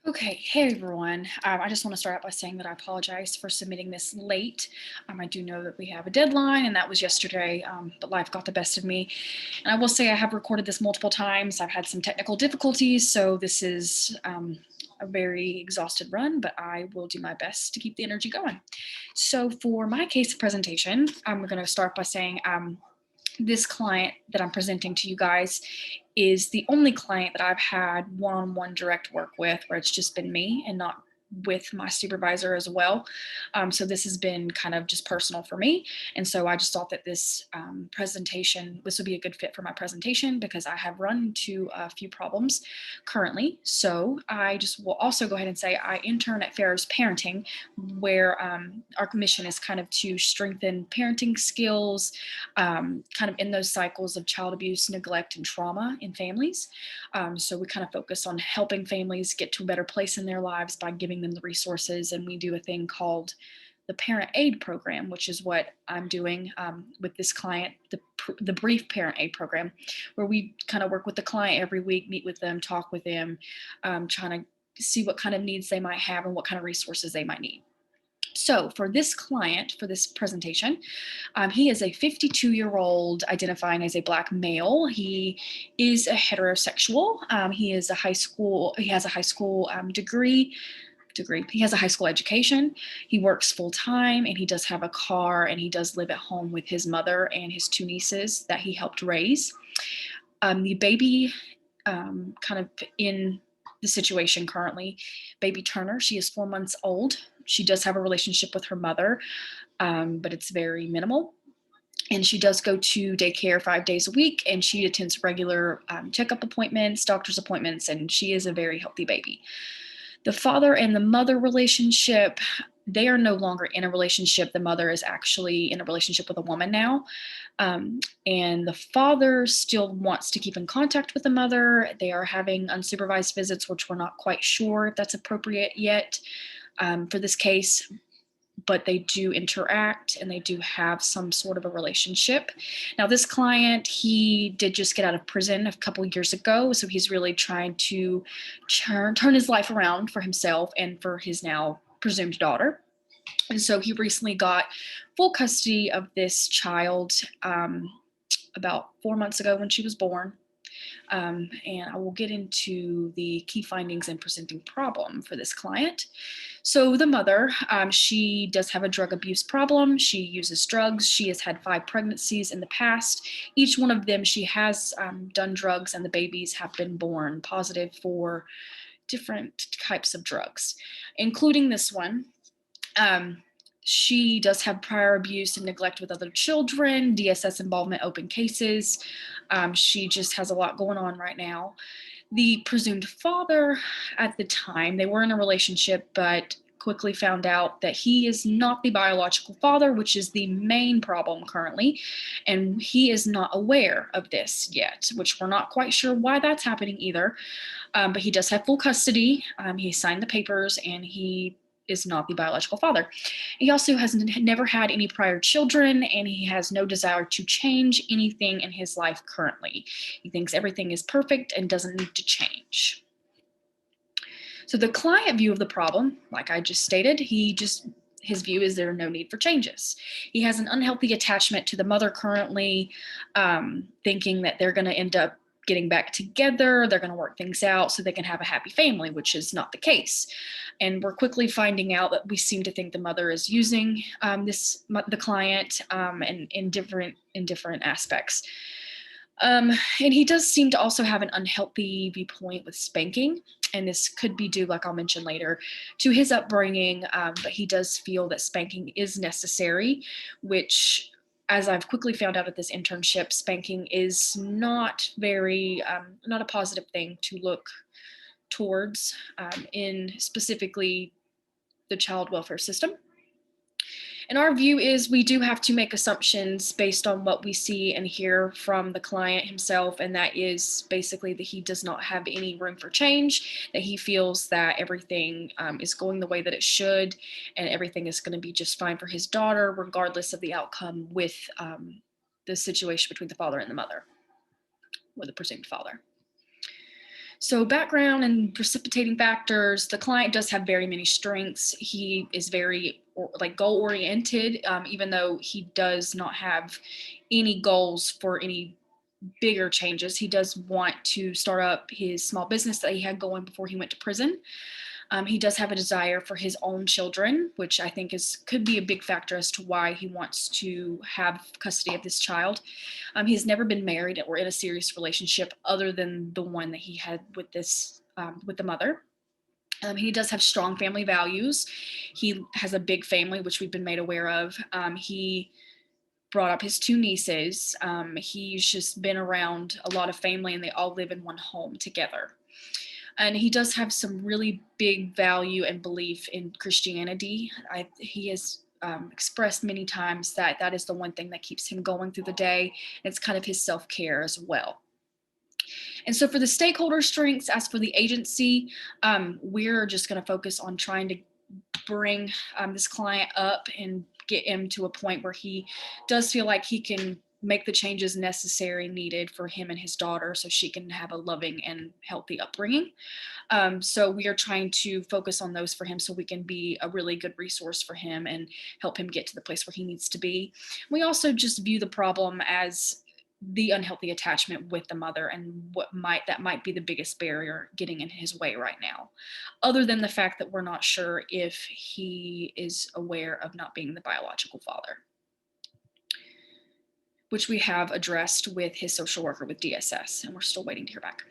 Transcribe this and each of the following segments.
Okay, hey everyone. I just want to start out by saying that I apologize for submitting this late. I do know that we have a deadline, and that was yesterday, but life got the best of me. And I will say I have recorded this multiple times. I've had some technical difficulties, so this is a very exhausted run, but I will do my best to keep the energy going. So, for my case presentation, I'm going to start by saying this client that I'm presenting to you guys is the only client that I've had one-on-one direct work with where it's just been me and not with my supervisor as well. So this has been kind of just personal for me. And so I just thought that this would be a good fit for my presentation because I have run into a few problems currently. So I just will also go ahead and say I intern at Farrow's Parenting, where our mission is kind of to strengthen parenting skills, kind of in those cycles of child abuse, neglect, and trauma in families. So we kind of focus on helping families get to a better place in their lives by giving them the resources. And we do a thing called the Parent Aid Program, which is what I'm doing with this client, the Brief Parent Aid Program, where we kind of work with the client every week, meet with them, talk with them, trying to see what kind of needs they might have and what kind of resources they might need. So for this client, for this presentation, he is a 52-year-old identifying as a Black male. He is a heterosexual. He has a high school degree. He has a high school education. He works full time and he does have a car and he does live at home with his mother and his two nieces that he helped raise. The baby, kind of in the situation currently, baby Turner, she is 4 months old. She does have a relationship with her mother, but it's very minimal. And she does go to daycare 5 days a week, and she attends regular checkup appointments, doctor's appointments, and she is a very healthy baby. The father and the mother relationship, they are no longer in a relationship. The mother is actually in a relationship with a woman now. And the father still wants to keep in contact with the mother. They are having unsupervised visits, which we're not quite sure if that's appropriate yet for this case, but they do interact and they do have some sort of a relationship. Now, this client, he did just get out of prison a couple years ago, so he's really trying to turn his life around for himself and for his now presumed daughter. And so he recently got full custody of this child about 4 months ago when she was born. And I will get into the key findings and presenting problem for this client. So the mother, she does have a drug abuse problem. She uses drugs. She has had 5 pregnancies in the past. Each one of them, she has done drugs, and the babies have been born positive for different types of drugs, including this one. Um, she does have prior abuse and neglect with other children, DSS involvement, open cases. She just has a lot going on right now. The presumed father, at the time, they were in a relationship, but quickly found out that he is not the biological father, which is the main problem currently. And he is not aware of this yet, which we're not quite sure why that's happening either. But he does have full custody. He signed the papers and he is not the biological father. He also has never had any prior children, and he has no desire to change anything in his life currently. He thinks everything is perfect and doesn't need to change. So the client view of the problem, like I just stated, his view is there are no need for changes. He has an unhealthy attachment to the mother currently, thinking that they're going to end up getting back together, they're going to work things out so they can have a happy family, which is not the case. And we're quickly finding out that we seem to think the mother is using the client, and in different aspects. And he does seem to also have an unhealthy viewpoint with spanking. And this could be due, like I'll mention later, to his upbringing. But he does feel that spanking is necessary, which, as I've quickly found out at this internship, spanking is not a positive thing to look towards in specifically the child welfare system. And our view is we do have to make assumptions based on what we see and hear from the client himself. And that is basically that he does not have any room for change, that he feels that everything is going the way that it should, and everything is going to be just fine for his daughter, regardless of the outcome with the situation between the father and the mother, or the presumed father. So background and precipitating factors, the client does have very many strengths. He is very like goal oriented, even though he does not have any goals for any bigger changes. He does want to start up his small business that he had going before he went to prison. He does have a desire for his own children, which I think could be a big factor as to why he wants to have custody of this child. He's never been married or in a serious relationship other than the one that he had with with the mother. He does have strong family values. He has a big family, which we've been made aware of. He brought up his two nieces. He's just been around a lot of family, and they all live in one home together. And he does have some really big value and belief in Christianity. He has expressed many times that that is the one thing that keeps him going through the day. It's kind of his self-care as well. And so for the stakeholder strengths, as for the agency, we're just going to focus on trying to bring this client up and get him to a point where he does feel like he can make the changes necessary needed for him and his daughter so she can have a loving and healthy upbringing. So we are trying to focus on those for him so we can be a really good resource for him and help him get to the place where he needs to be. We also just view the problem as the unhealthy attachment with the mother and that might be the biggest barrier getting in his way right now, other than the fact that we're not sure if he is aware of not being the biological father, which we have addressed with his social worker with DSS, and we're still waiting to hear back.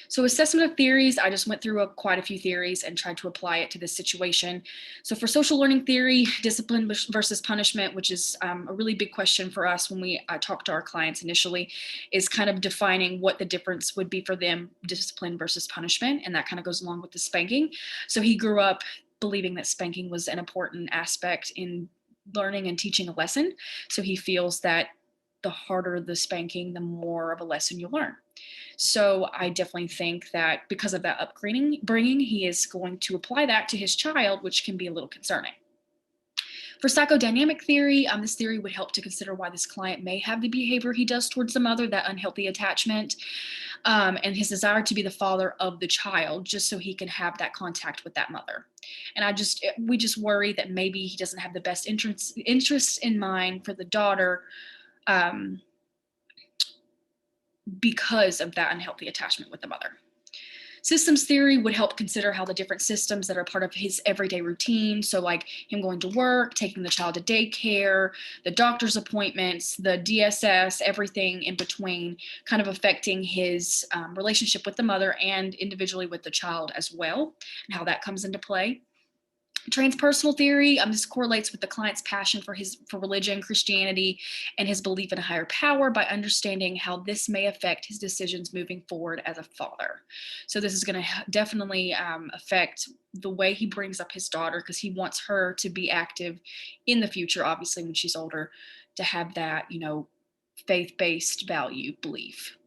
So assessment of theories, I just went through quite a few theories and tried to apply it to this situation. So for social learning theory, discipline versus punishment, which is a really big question for us when we talk to our clients initially, is kind of defining what the difference would be for them, discipline versus punishment. And that kind of goes along with the spanking. So he grew up believing that spanking was an important aspect in learning and teaching a lesson. So he feels that the harder the spanking, the more of a lesson you learn. So I definitely think that because of that upbringing, he is going to apply that to his child, which can be a little concerning. For psychodynamic theory, this theory would help to consider why this client may have the behavior he does towards the mother, that unhealthy attachment, and his desire to be the father of the child, just so he can have that contact with that mother. And we just worry that maybe he doesn't have the best interest in mind for the daughter, because of that unhealthy attachment with the mother. Systems theory would help consider how the different systems that are part of his everyday routine, so like him going to work, taking the child to daycare, the doctor's appointments, the DSS, everything in between, kind of affecting his relationship with the mother and individually with the child as well, and how that comes into play. Transpersonal theory, this correlates with the client's passion for religion, Christianity, and his belief in a higher power by understanding how this may affect his decisions moving forward as a father. So this is going to definitely affect the way he brings up his daughter, because he wants her to be active in the future, obviously when she's older, to have that, faith-based value belief.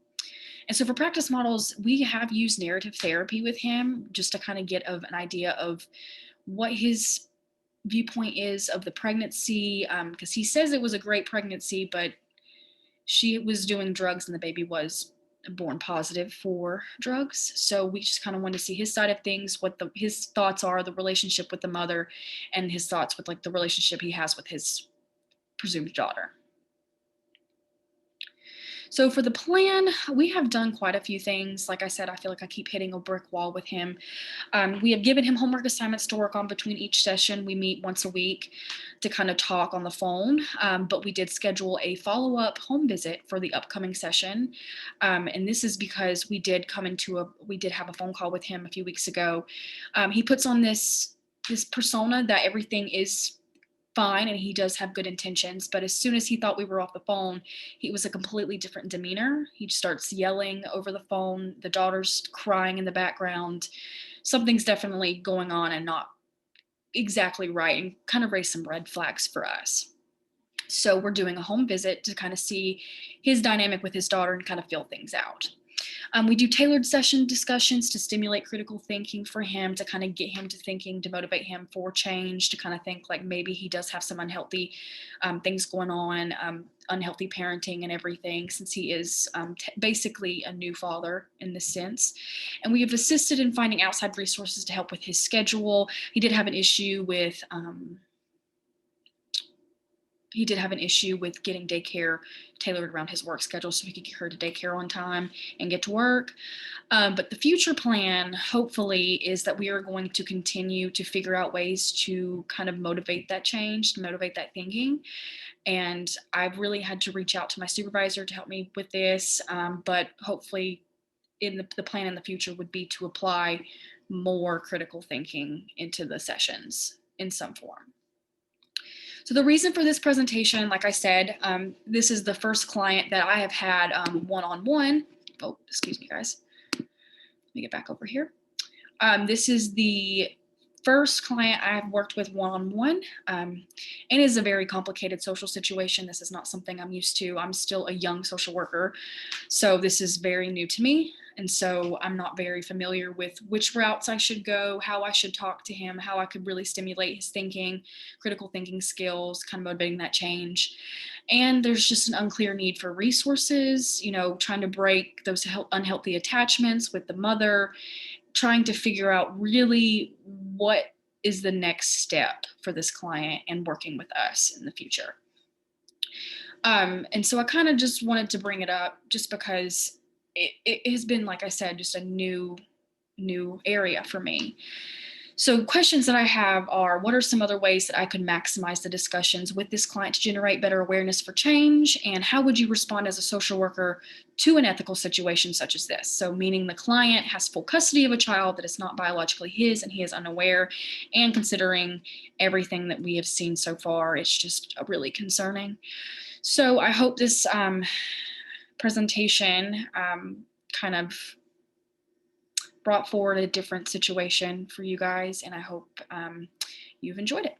And so for practice models, we have used narrative therapy with him just to kind of get an idea of what his viewpoint is of the pregnancy, because he says it was a great pregnancy, but she was doing drugs and the baby was born positive for drugs. So we just kind of want to see his side of things, what his thoughts are, the relationship with the mother, and his thoughts with like the relationship he has with his presumed daughter. So for the plan, we have done quite a few things. Like I said, I feel like I keep hitting a brick wall with him. We have given him homework assignments to work on between each session. We meet once a week to kind of talk on the phone, but we did schedule a follow-up home visit for the upcoming session. And this is because we did have a phone call with him a few weeks ago. He puts on this persona that everything is fine and he does have good intentions, but as soon as he thought we were off the phone, he was a completely different demeanor. He starts yelling over the phone, the daughter's crying in the background. Something's definitely going on and not exactly right, and kind of raised some red flags for us. So we're doing a home visit to kind of see his dynamic with his daughter and kind of feel things out. We do tailored session discussions to stimulate critical thinking for him, to kind of get him to thinking, to motivate him for change, to kind of think like maybe he does have some unhealthy things going on. unhealthy parenting and everything, since he is basically a new father in this sense. And we have assisted in finding outside resources to help with his schedule. He did have an issue with getting daycare tailored around his work schedule so he could get her to daycare on time and get to work. But the future plan, hopefully, is that we are going to continue to figure out ways to kind of motivate that change, to motivate that thinking. And I've really had to reach out to my supervisor to help me with this. But hopefully, in the plan in the future would be to apply more critical thinking into the sessions in some form. So the reason for this presentation, like I said, this is the first client that I have had one-on-one. Oh, excuse me, guys. Let me get back over here. This is the first client I have worked with one-on-one. It is a very complicated social situation. This is not something I'm used to. I'm still a young social worker, so this is very new to me. And so I'm not very familiar with which routes I should go, how I should talk to him, how I could really stimulate his thinking, critical thinking skills, kind of motivating that change. And there's just an unclear need for resources, trying to break those unhealthy attachments with the mother, trying to figure out really what is the next step for this client and working with us in the future. And so I kind of just wanted to bring it up just because it has been, like I said, just a new area for me. So questions that I have are, what are some other ways that I could maximize the discussions with this client to generate better awareness for change? And how would you respond as a social worker to an ethical situation such as this? So meaning the client has full custody of a child that is not biologically his and he is unaware, and considering everything that we have seen so far, it's just really concerning. So I hope this presentation kind of brought forward a different situation for you guys, and I hope you've enjoyed it.